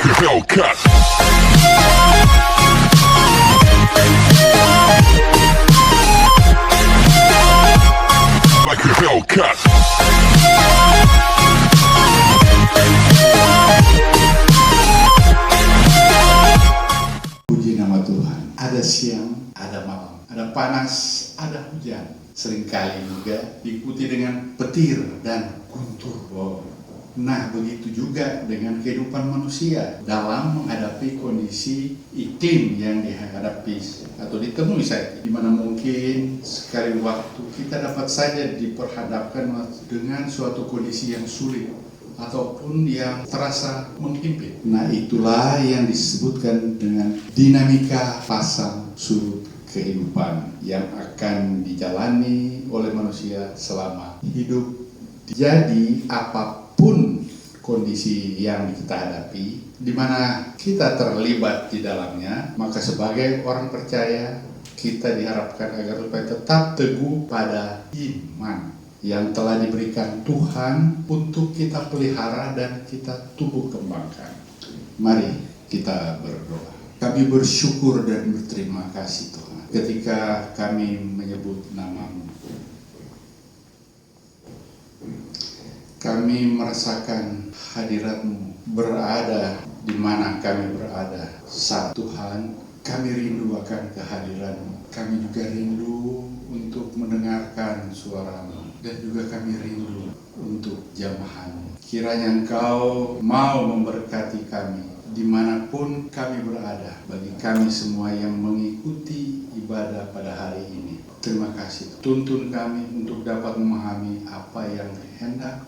a Hellcat. Like a Hellcat. Puji nama Tuhan. Ada siang, ada malam, ada panas, ada hujan. Seringkali juga diikuti dengan petir dan guntur. Wow. Nah, begitu juga dengan kehidupan manusia dalam menghadapi kondisi iklim yang dihadapi atau ditemui saat ini. Di mana mungkin sekali waktu kita dapat saja diperhadapkan dengan suatu kondisi yang sulit ataupun yang terasa menghimpit. Nah, itulah yang disebutkan dengan dinamika pasang surut kehidupan yang akan dijalani oleh manusia selama hidup. Jadi apapun kondisi yang kita hadapi, di mana kita terlibat di dalamnya, maka sebagai orang percaya kita diharapkan agar supaya tetap teguh pada iman yang telah diberikan Tuhan untuk kita pelihara dan kita tumbuh kembangkan. Mari kita berdoa. Kami bersyukur dan berterima kasih Tuhan ketika kami menyebut nama-Mu. Kami merasakan hadirat-Mu berada di mana kami berada saat Tuhan. Kami rindu akan kehadiran-Mu. Kami juga rindu untuk mendengarkan suara-Mu. Dan juga kami rindu untuk jamahan-Mu. Kiranya Engkau mau memberkati kami dimanapun kami berada. Bagi kami semua yang mengikuti ibadah pada hari ini. Terima kasih. Tuntun kami untuk dapat memahami apa yang hendak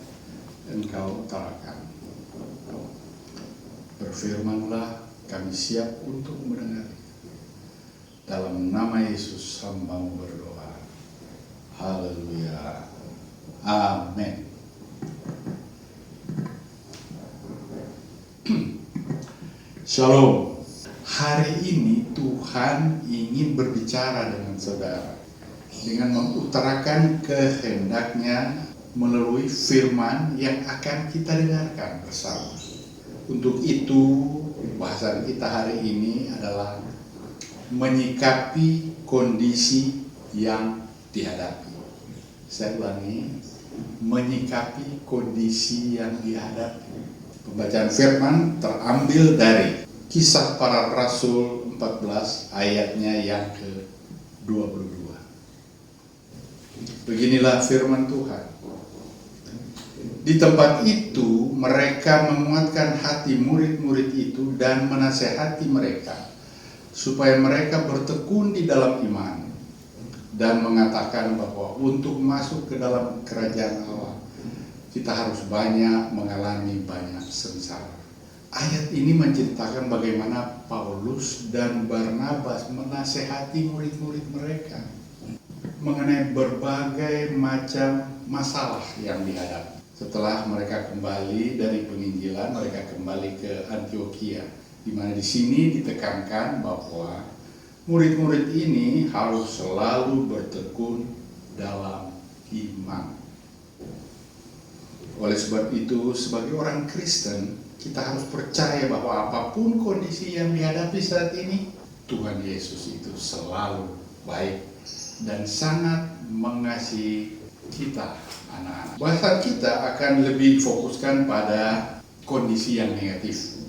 Engkau utarakan. Berfirmanlah, kami siap untuk mendengar. Dalam nama Yesus hamba-Mu berdoa. Haleluya. Amin. Shalom. Hari ini Tuhan ingin berbicara dengan saudara dengan mengutarakan kehendaknya melalui firman yang akan kita dengarkan bersama. Untuk itu, bahasan kita hari ini adalah menyikapi kondisi yang dihadapi. Saya ulangi, menyikapi kondisi yang dihadapi. Pembacaan firman terambil dari Kisah Para Rasul 14 ayatnya yang ke-22. Beginilah firman Tuhan. Di tempat itu mereka menguatkan hati murid-murid itu dan menasehati mereka supaya mereka bertekun di dalam iman dan mengatakan bahwa untuk masuk ke dalam kerajaan Allah kita harus banyak mengalami banyak sengsara. Ayat ini menceritakan bagaimana Paulus dan Barnabas menasehati murid-murid mereka mengenai berbagai macam masalah yang dihadapi. Setelah mereka kembali dari penginjilan, mereka kembali ke Antioquia, di mana di sini ditekankan bahwa murid-murid ini harus selalu bertekun dalam iman. Oleh sebab itu, sebagai orang Kristen, kita harus percaya bahwa apapun kondisi yang dihadapi saat ini, Tuhan Yesus itu selalu baik dan sangat mengasihi kita, anak-anak. Bahasan kita akan lebih fokuskan pada kondisi yang negatif.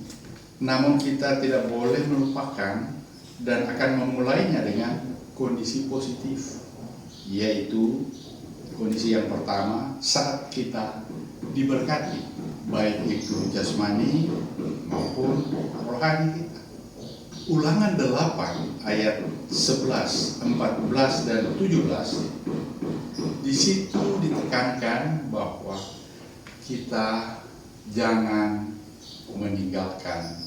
Namun kita tidak boleh melupakan dan akan memulainya dengan kondisi positif, yaitu kondisi yang pertama saat kita diberkati, baik itu jasmani maupun rohani kita. Ulangan 8 ayat 11, 14 dan 17 di situ ditekankan bahwa kita jangan meninggalkan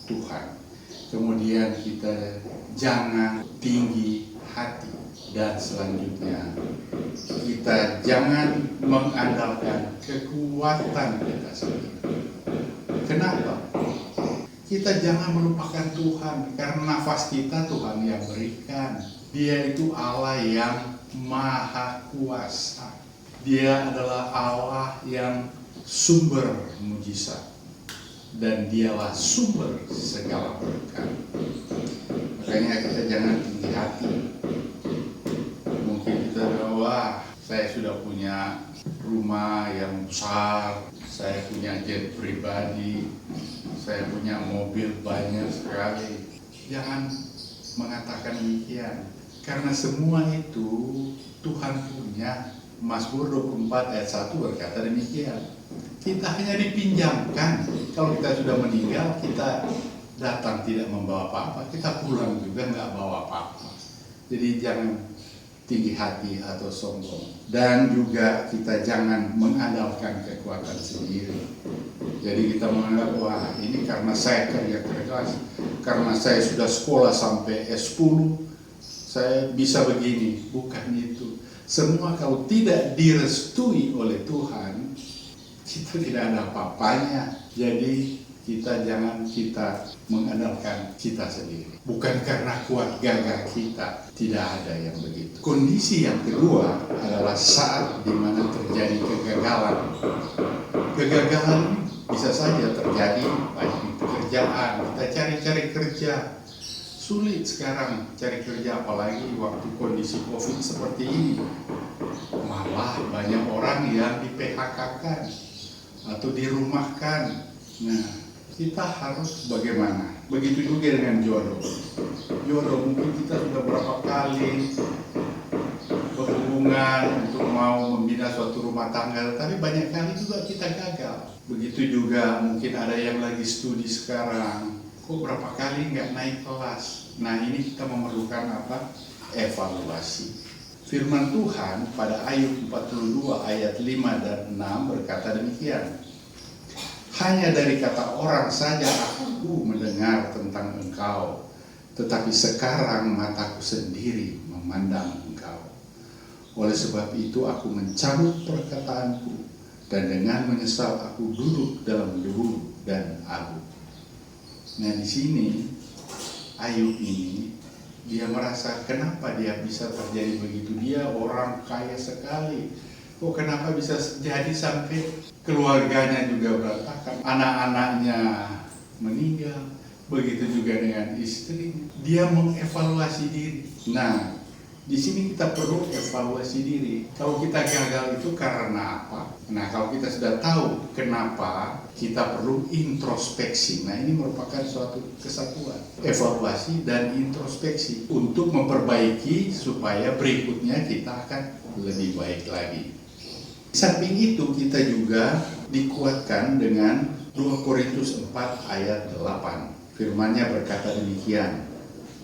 Tuhan. Kemudian kita jangan tinggi hati. Dan selanjutnya kita jangan mengandalkan kekuatan kita sendiri. Kenapa? Kita jangan melupakan Tuhan, karena nafas kita Tuhan yang berikan. Dia itu Allah yang Maha Kuasa. Dia adalah Allah yang sumber mujizat. dan dialah sumber segala berkat. Makanya kita jangan tinggi hati. Mungkin kita wah, saya sudah punya rumah yang besar, saya punya jet pribadi, saya punya mobil banyak sekali. Jangan mengatakan demikian, karena semua itu Tuhan punya. Mazmur 24 ayat 1 berkata demikian. Kita hanya dipinjamkan. Kalau kita sudah meninggal, kita datang tidak membawa apa-apa, kita pulang juga nggak bawa apa-apa. Jadi jangan tinggi hati atau sombong. Dan juga kita jangan mengandalkan kekuatan sendiri. Jadi kita menganggap, wah ini karena saya kerja keras, karena saya sudah sekolah sampai S10, saya bisa begini. Bukan itu. Semua kalau tidak direstui oleh Tuhan, kita tidak ada apa-apanya. Jadi kita jangan mengandalkan kita sendiri. Bukan karena kuat gagah kita, tidak ada yang begitu. Kondisi yang kedua adalah saat di mana terjadi kegagalan. Kegagalan bisa saja terjadi baik di pekerjaan, kita cari-cari kerja. Sulit sekarang cari kerja, apalagi waktu kondisi COVID seperti ini. Malah banyak orang yang di-PHK-kan atau dirumahkan. Nah, kita harus bagaimana? Begitu juga dengan jodoh. Jodoh mungkin kita sudah berapa kali berhubungan untuk mau membina suatu rumah tangga, tapi banyak kali juga kita gagal. Begitu juga mungkin ada yang lagi studi sekarang, kok berapa kali nggak naik kelas. Nah ini kita memerlukan apa? Evaluasi. Firman Tuhan pada Ayub 42 ayat 5 dan 6 berkata demikian. Hanya dari kata orang saja aku mendengar tentang engkau, tetapi sekarang mataku sendiri memandang engkau. Oleh sebab itu aku mencabut perkataanku, dan dengan menyesal aku duduk dalam debu dan abu. Nah di sini Ayub ini dia merasa kenapa dia bisa terjadi begitu. Dia orang kaya sekali. Kok kenapa bisa jadi sampai keluarganya juga berantakan, anak-anaknya meninggal, begitu juga dengan istrinya. Dia mengevaluasi diri. Nah, di sini kita perlu evaluasi diri. Kalau kita gagal itu karena apa? Nah, kalau kita sudah tahu kenapa, kita perlu introspeksi. Nah, ini merupakan suatu kesatuan. Evaluasi dan introspeksi untuk memperbaiki supaya berikutnya kita akan lebih baik lagi. Samping itu kita juga dikuatkan dengan 2 Korintus 4 ayat 8. Firman-Nya berkata demikian.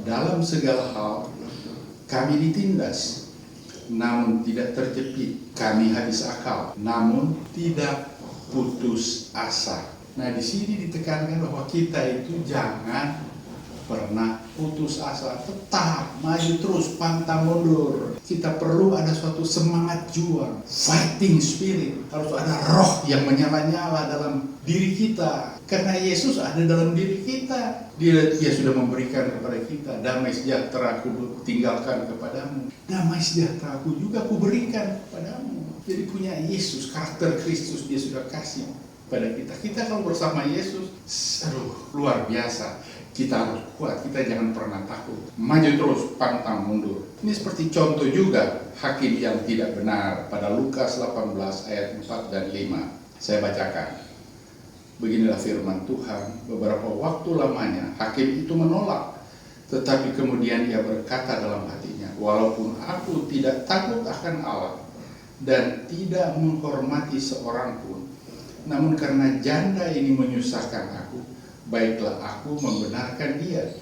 Dalam segala hal kami ditindas, namun tidak terjepit. Kami habis akal, namun tidak putus asa. Nah, di sini ditekankan bahwa kita itu jangan pernah putus asa, tetap maju terus, pantang mundur. Kita perlu ada suatu semangat juang, fighting spirit. Harus ada roh yang menyala-nyala dalam diri kita, karena Yesus ada dalam diri kita. Dia sudah memberikan kepada kita, damai sejahtera aku tinggalkan kepadamu, damai sejahtera aku juga aku berikan kepadamu. Jadi punya Yesus, karakter Kristus dia sudah kasih pada kita. Kita kalau bersama Yesus, luar biasa. Kita harus kuat, kita jangan pernah takut. Maju terus, pantang mundur. Ini seperti contoh juga hakim yang tidak benar pada Lukas 18 ayat 4 dan 5. Saya bacakan. Beginilah firman Tuhan, beberapa waktu lamanya hakim itu menolak. Tetapi kemudian ia berkata dalam hatinya, walaupun aku tidak takut akan Allah dan tidak menghormati seorang pun, namun karena janda ini menyusahkan aku, baiklah aku membenarkan dia,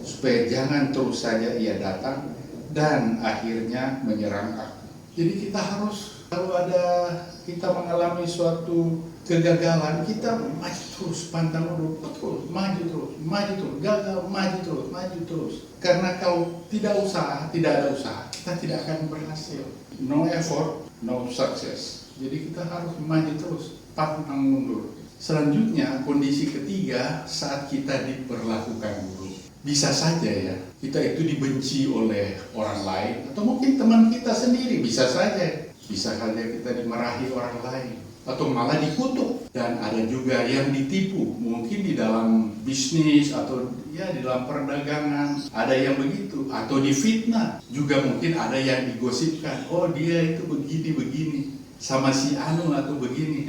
supaya jangan terus saja ia datang dan akhirnya menyerang aku. Jadi kita harus, kalau ada kita mengalami suatu kegagalan, kita maju terus, pantang mundur, terus, maju terus, gagal, maju terus. Karena kalau tidak ada usaha, kita tidak akan berhasil. No effort, no success. Jadi kita harus maju terus, pantang mundur. Selanjutnya, kondisi ketiga saat kita diperlakukan buruk. Bisa saja ya, kita itu dibenci oleh orang lain, atau mungkin teman kita sendiri, bisa saja kita dimarahi orang lain, atau malah dikutuk. Dan ada juga yang ditipu, mungkin di dalam bisnis atau ya di dalam perdagangan, ada yang begitu, atau difitnah. Juga mungkin ada yang digosipkan, oh dia itu begini-begini, sama si anu atau begini.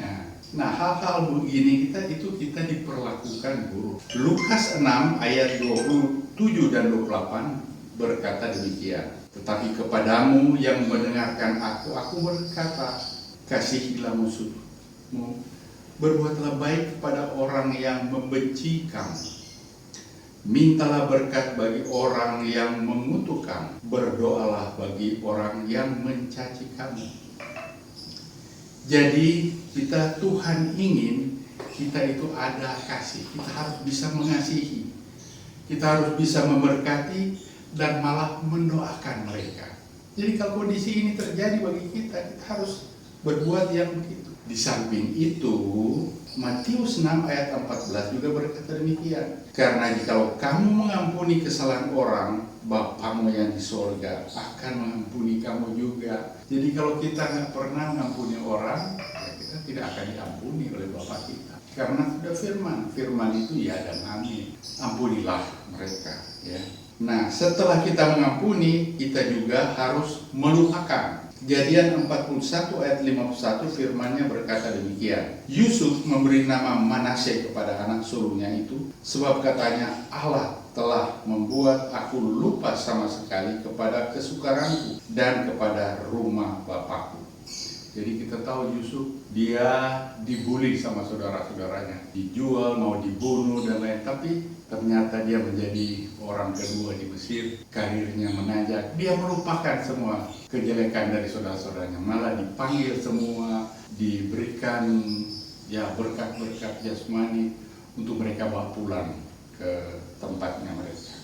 Nah hal-hal begini kita diperlakukan buruk. Lukas 6 ayat 27 dan 28 berkata demikian. Tetapi kepadamu yang mendengarkan aku berkata, kasihilah musuhmu, berbuatlah baik kepada orang yang membenci kamu, mintalah berkat bagi orang yang mengutuk kamu, berdoalah bagi orang yang mencaci kamu. Jadi Tuhan ingin kita itu ada kasih, kita harus bisa mengasihi, kita harus bisa memberkati dan malah mendoakan mereka. Jadi kalau kondisi ini terjadi bagi kita harus berbuat yang begitu. Di samping itu, Matius 6 ayat 14 juga berkata demikian. Karena jikalau kamu mengampuni kesalahan orang, Bapamu yang di sorga akan mengampuni kamu juga. Jadi kalau kita nggak pernah mengampuni orang, ya kita tidak akan diampuni oleh Bapa kita. Karena sudah firman itu ya dan amin. Ampunilah mereka, ya. Nah, setelah kita mengampuni, kita juga harus melupakan. Kejadian 41 ayat 51 firman-Nya berkata demikian. Yusuf memberi nama Manasye kepada anak sulungnya itu, sebab katanya Allah telah membuat aku lupa sama sekali kepada kesukaranku dan kepada rumah bapakku. Jadi kita tahu Yusuf dia dibully sama saudara-saudaranya, dijual, mau dibunuh dan lain, tapi ternyata dia menjadi orang kedua di Mesir, karirnya menanjak. Dia melupakan semua kejelekan dari saudara-saudaranya, malah dipanggil semua, diberikan ya berkat-berkat jasmani untuk mereka bawa pulang ke tempatnya mereka.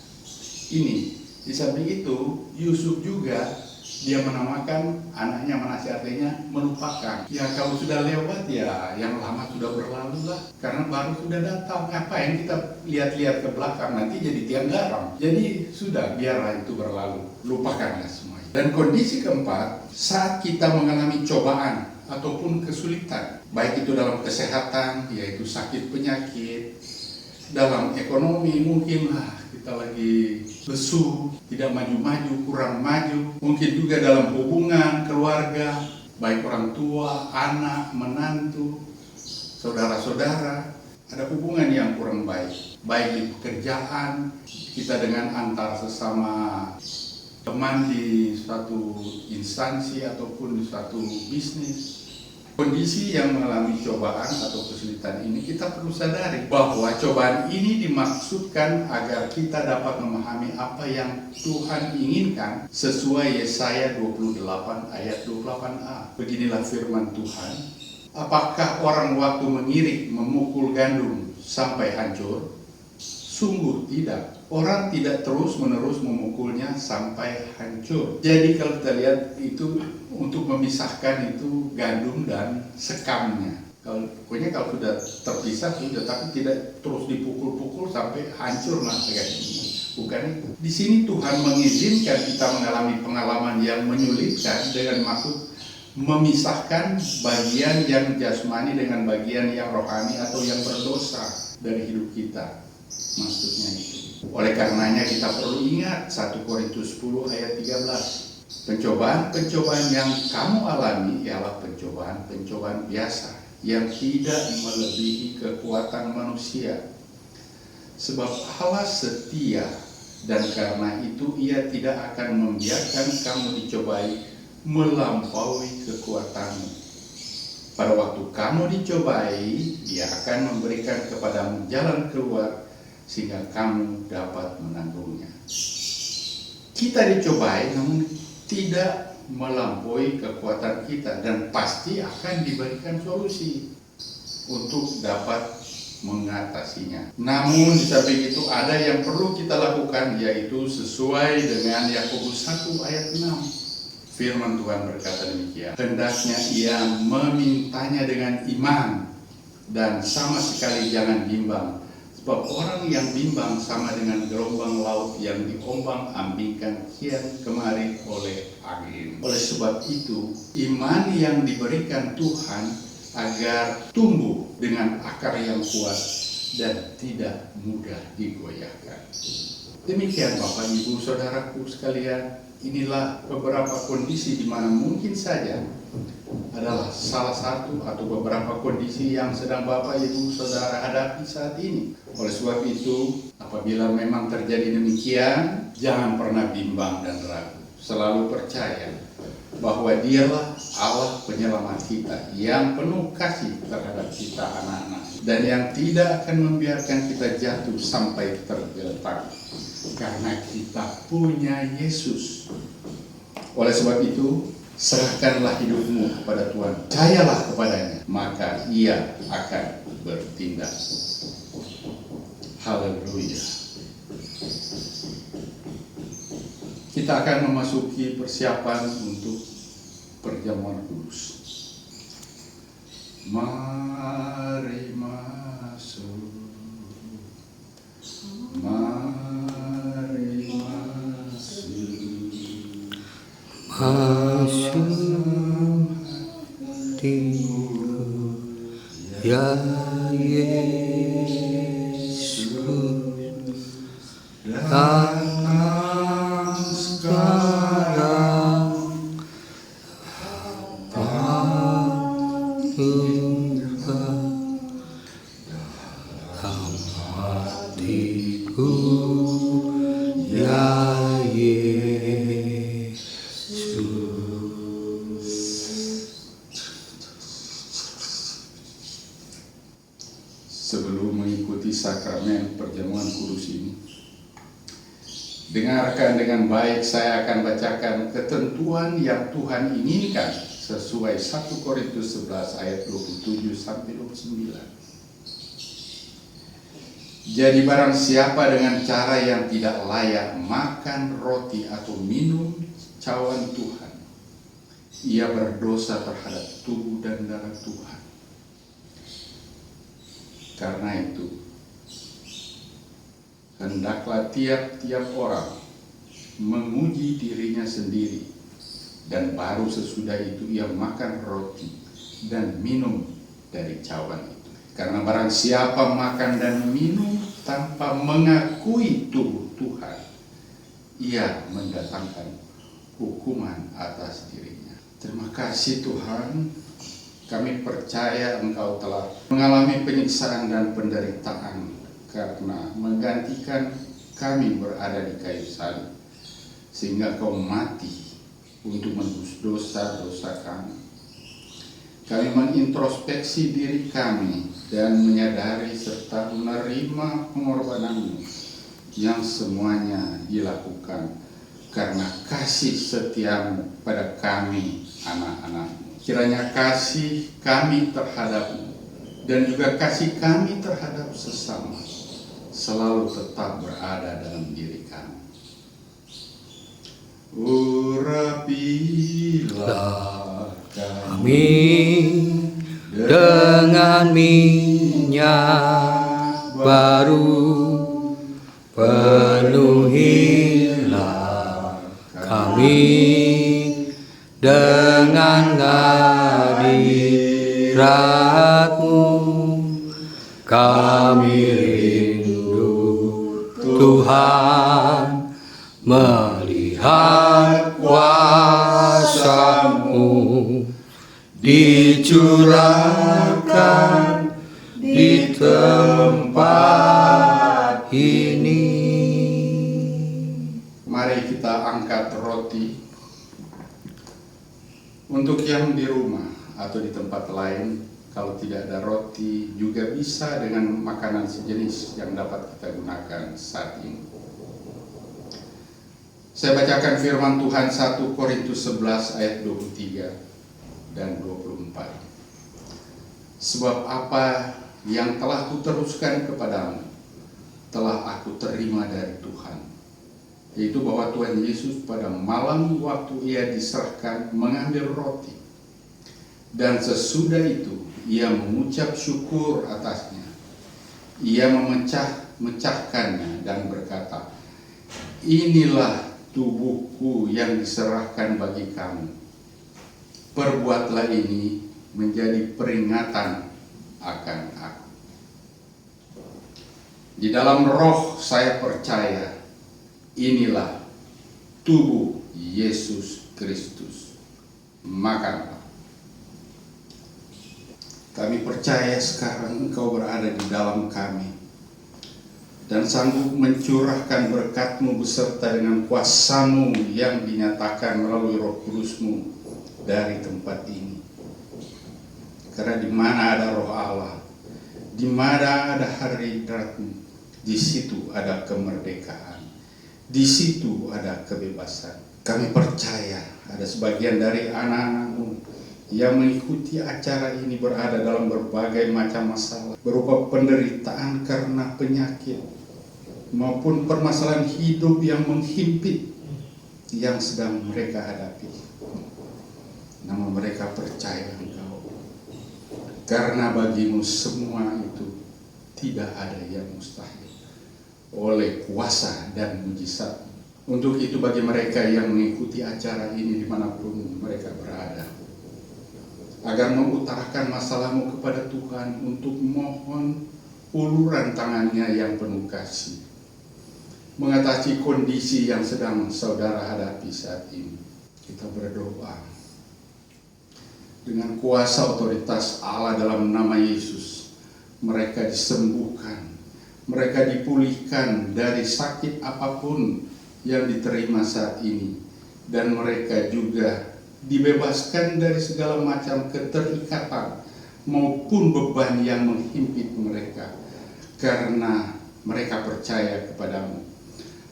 Ini di samping itu Yusuf juga dia menamakan anaknya Manasye, artinya melupakan. Ya kalau sudah lewat ya yang lama sudah berlalu lah, karena baru sudah datang. Ngapain kita lihat-lihat ke belakang, nanti jadi tiang garam. Jadi sudah, biarlah itu berlalu, lupakanlah semuanya. Dan kondisi keempat, saat kita mengalami cobaan ataupun kesulitan, baik itu dalam kesehatan, yaitu sakit penyakit, dalam ekonomi mungkin kita lagi lesu, tidak maju-maju, kurang maju. Mungkin juga dalam hubungan keluarga, baik orang tua, anak, menantu, saudara-saudara, ada hubungan yang kurang baik. Baik di pekerjaan, kita dengan antar sesama teman di suatu instansi ataupun di suatu bisnis. Kondisi yang mengalami cobaan atau kesulitan ini, kita perlu sadari bahwa cobaan ini dimaksudkan agar kita dapat memahami apa yang Tuhan inginkan sesuai Yesaya 28 ayat 28a. Beginilah firman Tuhan, apakah orang waktu mengirik memukul gandum sampai hancur? Sungguh tidak. Orang tidak terus-menerus memukulnya sampai hancur. Jadi kalau kita lihat itu untuk memisahkan itu gandum dan sekamnya. Pokoknya kalau sudah terpisah sudah, tapi tidak terus dipukul-pukul sampai hancur naskah ini. Bukan itu. Di sini Tuhan mengizinkan kita mengalami pengalaman yang menyulitkan dengan maksud memisahkan bagian yang jasmani dengan bagian yang rohani atau yang berdosa dari hidup kita. Maksudnya itu. Oleh karenanya kita perlu ingat 1 Korintus 10 ayat 13. Pencobaan-pencobaan yang kamu alami ialah pencobaan-pencobaan biasa yang tidak melebihi kekuatan manusia. Sebab Allah setia dan karena itu Ia tidak akan membiarkan kamu dicobai melampaui kekuatanmu. Pada waktu kamu dicobai, Dia akan memberikan kepadamu jalan keluar sehingga kamu dapat menanggungnya. Kita dicobai namun tidak melampaui kekuatan kita dan pasti akan diberikan solusi untuk dapat mengatasinya. Namun di samping itu ada yang perlu kita lakukan, yaitu sesuai dengan Yakobus 1 ayat 6. Firman Tuhan berkata demikian, hendaknya ia memintanya dengan iman dan sama sekali jangan bimbang. Sebab orang yang bimbang sama dengan gelombang laut yang diombang-ambingkan kian kemari oleh angin. Oleh sebab itu, iman yang diberikan Tuhan agar tumbuh dengan akar yang kuat dan tidak mudah digoyahkan. Demikian Bapak Ibu Saudaraku sekalian, inilah beberapa kondisi di mana mungkin saja adalah salah satu atau beberapa kondisi yang sedang Bapak Ibu Saudara hadapi saat ini. Oleh sebab itu, apabila memang terjadi demikian, jangan pernah bimbang dan ragu. Selalu percaya bahwa Dialah Allah penyelamat kita yang penuh kasih terhadap kita anak-anak dan yang tidak akan membiarkan kita jatuh sampai tergeletak karena kita punya Yesus. Oleh sebab itu, serahkanlah hidupmu kepada Tuhan, percayalah kepadanya, maka Ia akan bertindak. Haleluya. Kita akan memasuki persiapan untuk perjamuan kudus. Mari masuk, mari masuk, ya Yesus, datang sekarang, dalam hatiku, ya Yesus. Sebelum mengikuti sakramen perjamuan kudus ini, dengarkan dengan baik, saya akan bacakan ketentuan yang Tuhan inginkan sesuai 1 Korintus 11 ayat 27 sampai 29. Jadi barang siapa dengan cara yang tidak layak makan roti atau minum cawan Tuhan, ia berdosa terhadap tubuh dan darah Tuhan. Karena itu, hendaklah tiap-tiap orang menguji dirinya sendiri, dan baru sesudah itu ia makan roti dan minum dari cawan itu. Karena barang siapa makan dan minum tanpa mengakui tubuh Tuhan, ia mendatangkan hukuman atas dirinya. Terima kasih Tuhan, kami percaya Engkau telah mengalami penyiksaan dan penderitaan karena menggantikan kami berada di kayu salib, sehingga Kau mati untuk menebus dosa-dosa kami. Kami mengintrospeksi diri kami dan menyadari serta menerima pengorbanan-Mu yang semuanya dilakukan karena kasih setia-Mu pada kami anak-anak-Mu. Kiranya kasih kami terhadap-Mu dan juga kasih kami terhadap sesama selalu tetap berada dalam diri kami. Urapilah kami dengan minyak baru, penuhilah kami dengan hadirat-Mu. Kami rindu Tuhan melihat kuasa-Mu dicurahkan di tempat ini. Mari kita angkat roti. Untuk yang di rumah atau di tempat lain, kalau tidak ada roti juga bisa dengan makanan sejenis yang dapat kita gunakan saat ini. Saya bacakan firman Tuhan 1 Korintus 11 ayat 23 dan 24. Sebab apa yang telah kuteruskan kepadamu telah aku terima dari Tuhan, yaitu bahwa Tuhan Yesus pada malam waktu ia diserahkan mengambil roti, dan sesudah itu ia mengucap syukur atasnya. Ia memecahkannya dan berkata, inilah tubuhku yang diserahkan bagi kamu. Perbuatlah ini menjadi peringatan akan aku. Di dalam roh saya percaya, inilah tubuh Yesus Kristus. Makanlah. Kami percaya sekarang Engkau berada di dalam kami dan sanggup mencurahkan berkat-Mu beserta dengan kuasa-Mu yang dinyatakan melalui Roh Kudus-Mu dari tempat ini. Karena di mana ada Roh Allah, di mana ada hadirat-Mu, di situ ada kemerdekaan, di situ ada kebebasan. Kami percaya ada sebagian dari anak-anak-Mu yang mengikuti acara ini berada dalam berbagai macam masalah, berupa penderitaan karena penyakit, maupun permasalahan hidup yang menghimpit yang sedang mereka hadapi. Namun mereka percaya Engkau, karena bagimu semua itu tidak ada yang mustahil oleh kuasa dan mujizat. Untuk itu bagi mereka yang mengikuti acara ini dimanapun mereka berada, agar mengutarakan masalahmu kepada Tuhan untuk mohon uluran tangannya yang penuh kasih, mengatasi kondisi yang sedang saudara hadapi saat ini. Kita berdoa dengan kuasa otoritas Allah dalam nama Yesus, mereka disembuhkan, mereka dipulihkan dari sakit apapun yang diterima saat ini, dan mereka juga dibebaskan dari segala macam keterikatan maupun beban yang menghimpit mereka, karena mereka percaya kepadamu.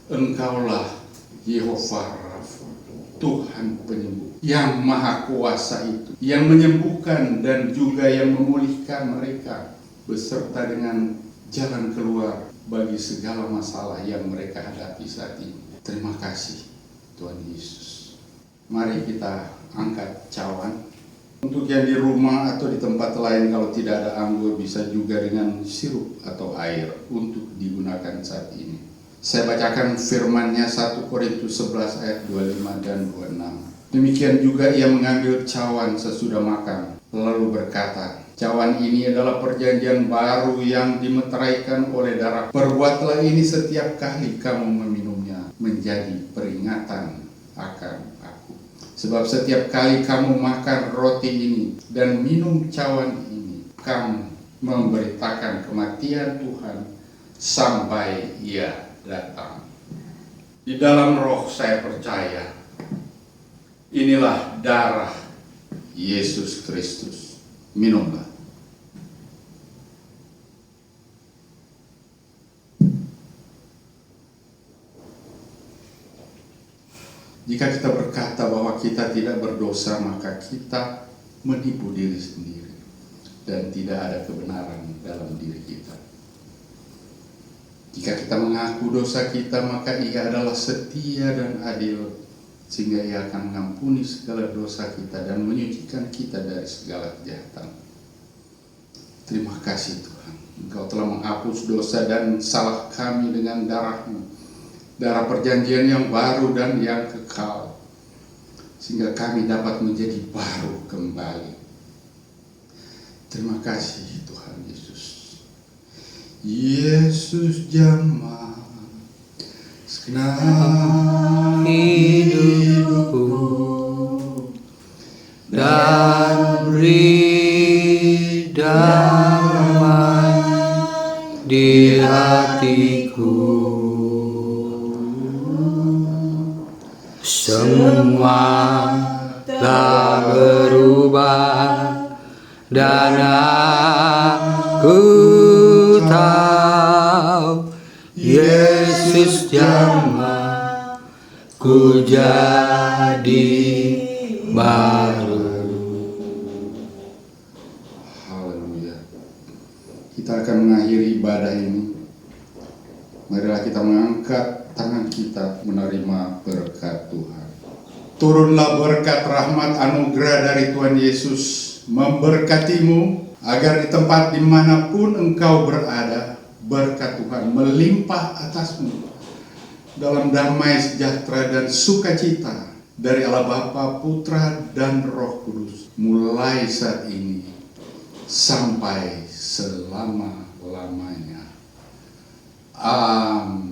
Engkaulah Yehova Rafa, Tuhan penyembuh yang maha kuasa itu, yang menyembuhkan dan juga yang memulihkan mereka, beserta dengan jalan keluar bagi segala masalah yang mereka hadapi saat ini. Terima kasih Tuhan Yesus. Mari kita angkat cawan. Untuk yang di rumah atau di tempat lain, kalau tidak ada anggur, bisa juga dengan sirup atau air untuk digunakan saat ini. Saya bacakan firman-Nya 1 Korintus 11 ayat 25 dan 26. Demikian juga ia mengambil cawan sesudah makan, lalu berkata, cawan ini adalah perjanjian baru yang dimeteraikan oleh darah. Perbuatlah ini setiap kali kamu meminumnya, menjadi peringatan akan aku. Sebab setiap kali kamu makan roti ini dan minum cawan ini, kamu memberitakan kematian Tuhan sampai Ia datang. Di dalam roh saya percaya, inilah darah Yesus Kristus. Minumlah. Jika kita berkata bahwa kita tidak berdosa, maka kita menipu diri sendiri dan tidak ada kebenaran dalam diri kita. Jika kita mengaku dosa kita, maka Ia adalah setia dan adil, sehingga Ia akan mengampuni segala dosa kita dan menyucikan kita dari segala kejahatan. Terima kasih Tuhan, Engkau telah menghapus dosa dan salah kami dengan darah-Mu, darah perjanjian yang baru dan yang kekal, sehingga kami dapat menjadi baru kembali. Terima kasih Tuhan Yesus. Yesus jamah segenap hidupku dan beri damai di hatiku. Semua telah berubah dan aku tahu Yesus jamah ku jadi baru. Haleluya. Kita akan mengakhiri ibadah ini. Marilah kita mengangkat tangan kita menerima berkat Tuhan. Turunlah berkat rahmat anugerah dari Tuhan Yesus memberkatimu, agar di tempat dimanapun engkau berada, berkat Tuhan melimpah atasmu dalam damai sejahtera dan sukacita dari Allah Bapa, Putra, dan Roh Kudus. mulai saat ini sampai selama-lamanya. Amin.